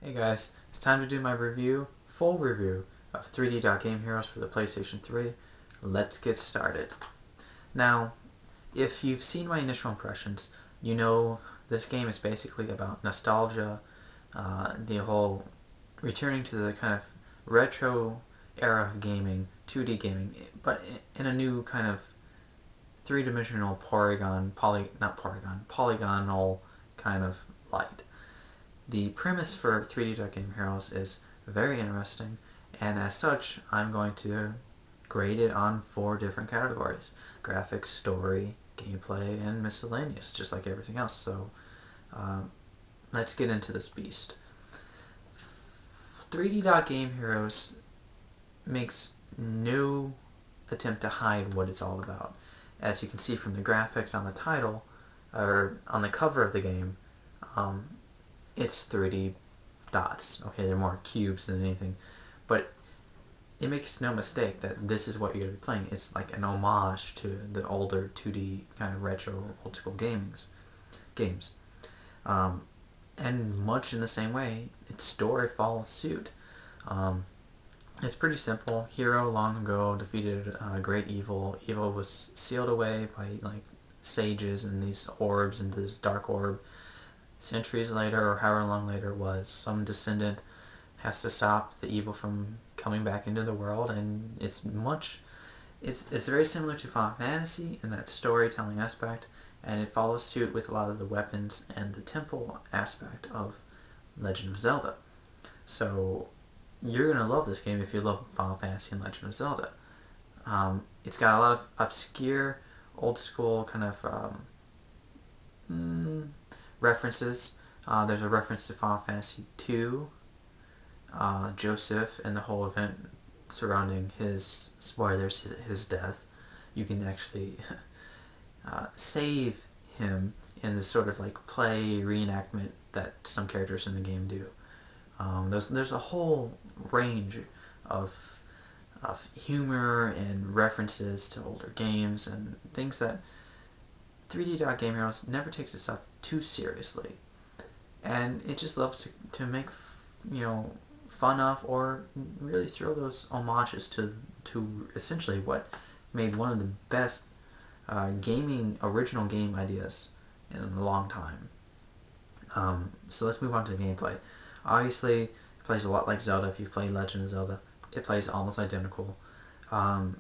Hey guys, it's time to do my full review of 3D Game Heroes for the PlayStation 3. Let's get started. Now, if you've seen my initial impressions, you know this game is basically about nostalgia, the whole returning to the kind of retro era of gaming, 2D gaming, but in a new kind of three-dimensional polygonal kind of light. The premise for 3D Game Heroes is very interesting, and as such, I'm going to grade it on 4 different categories: graphics, story, gameplay, and miscellaneous, just like everything else. So let's get into this beast. 3D Game Heroes makes no attempt to hide what it's all about. As you can see from the graphics on the title, or on the cover of the game, it's 3D dots. Okay, they're more cubes than anything, but it makes no mistake that this is what you're going to be playing. It's like an homage to the older 2D kind of retro old school games. And much in the same way, its story follows suit. It's pretty simple. Hero long ago defeated great evil. Evil was sealed away by like sages and these orbs into this dark orb. Centuries later, or however long later it was, some descendant has to stop the evil from coming back into the world, and it's very similar to Final Fantasy in that storytelling aspect, and it follows suit with a lot of the weapons and the temple aspect of Legend of Zelda. So you're gonna love this game if you love Final Fantasy and Legend of Zelda. It's got a lot of obscure, old school kind of references. There's a reference to Final Fantasy II, Joseph, and the whole event surrounding his death. You can actually save him in this sort of like play reenactment that some characters in the game do. There's a whole range of humor and references to older games and things that 3D Game Heroes never takes itself too seriously, and it just loves to make fun of or really throw those homages to essentially what made one of the best original game ideas in a long time. So let's move on to the gameplay. Obviously, it plays a lot like Zelda. If you've played Legend of Zelda, it plays almost identical. When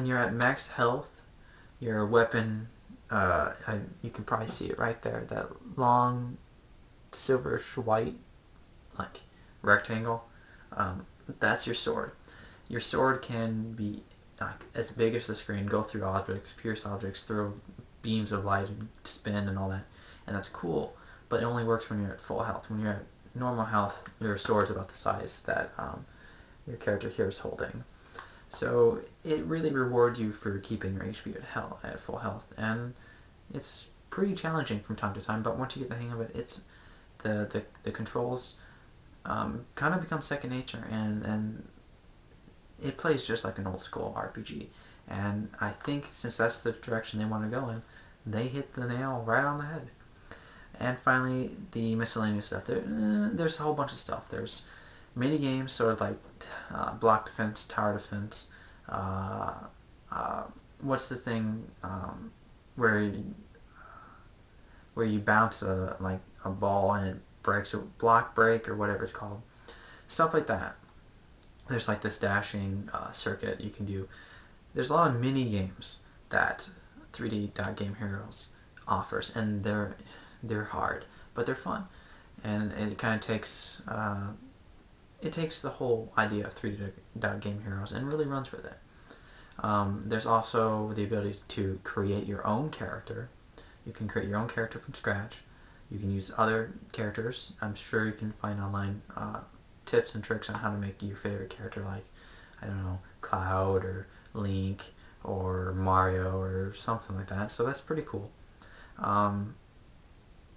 you're at max health, your weapon, you can probably see it right there, that long silverish white like rectangle, that's your sword. Your sword can be like as big as the screen, go through objects, pierce objects, throw beams of light and spin and all that, and that's cool, but it only works when you're at full health. When you're at normal health, your sword's about the size that your character here is holding. So it really rewards you for keeping your HP at full health, and it's pretty challenging from time to time, but once you get the hang of it, it's the controls kind of become second nature, and it plays just like an old school RPG. And I think since that's the direction they want to go in, they hit the nail right on the head. And finally, the miscellaneous stuff. There's a whole bunch of stuff. There's mini games, sort of like block defense, tower defense. What's the thing where you bounce a ball and it breaks, a block break or whatever it's called, stuff like that. There's like this dashing circuit you can do. There's a lot of mini games that 3D Game Heroes offers, and they're hard, but they're fun, and it kind of takes the whole idea of 3D Game Heroes and really runs with it. There's also the ability to create your own character. You can create your own character from scratch. You can use other characters. I'm sure you can find online tips and tricks on how to make your favorite character, like, I don't know, Cloud or Link or Mario or something like that. So that's pretty cool.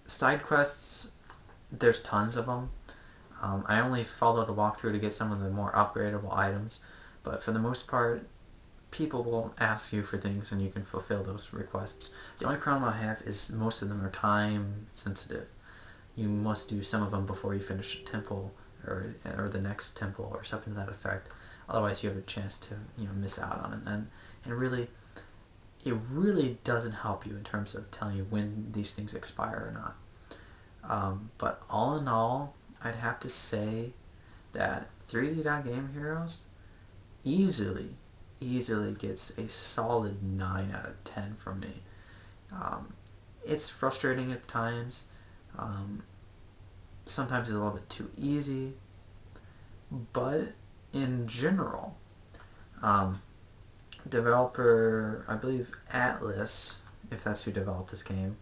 Side quests, there's tons of them. I only followed a walkthrough to get some of the more upgradable items, but for the most part, people will ask you for things and you can fulfill those requests. The only problem I have is most of them are time sensitive. you must do some of them before you finish a temple or the next temple or something to that effect. Otherwise, you have a chance to miss out on it, and really, it really doesn't help you in terms of telling you when these things expire or not. But all in all, I'd have to say that 3D.Game Heroes easily gets a solid 9 out of 10 from me. It's frustrating at times. Sometimes it's a little bit too easy, but in general, developer, I believe Atlas, if that's who developed this game.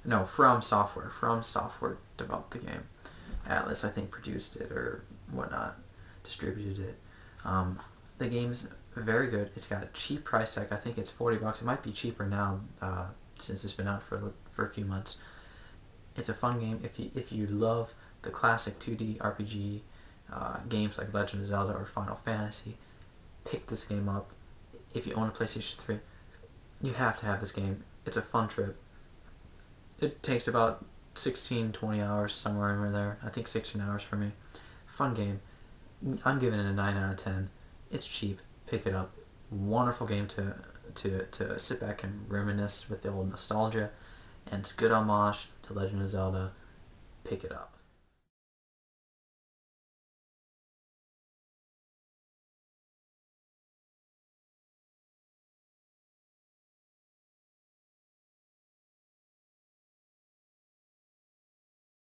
No, From Software. From Software developed the game. Atlas, I think, produced it or whatnot, distributed it. The game's very good. It's got a cheap price tag. I think it's $40. It might be cheaper now since it's been out for a few months. It's a fun game. If you love the classic 2D RPG games like Legend of Zelda or Final Fantasy, pick this game up. If you own a PlayStation 3, you have to have this game. It's a fun trip. It takes about 16-20 hours, somewhere in there. I think 16 hours for me. Fun game. I'm giving it a 9 out of 10. It's cheap. Pick it up. Wonderful game to sit back and reminisce with the old nostalgia. And it's good homage to Legend of Zelda. Pick it up.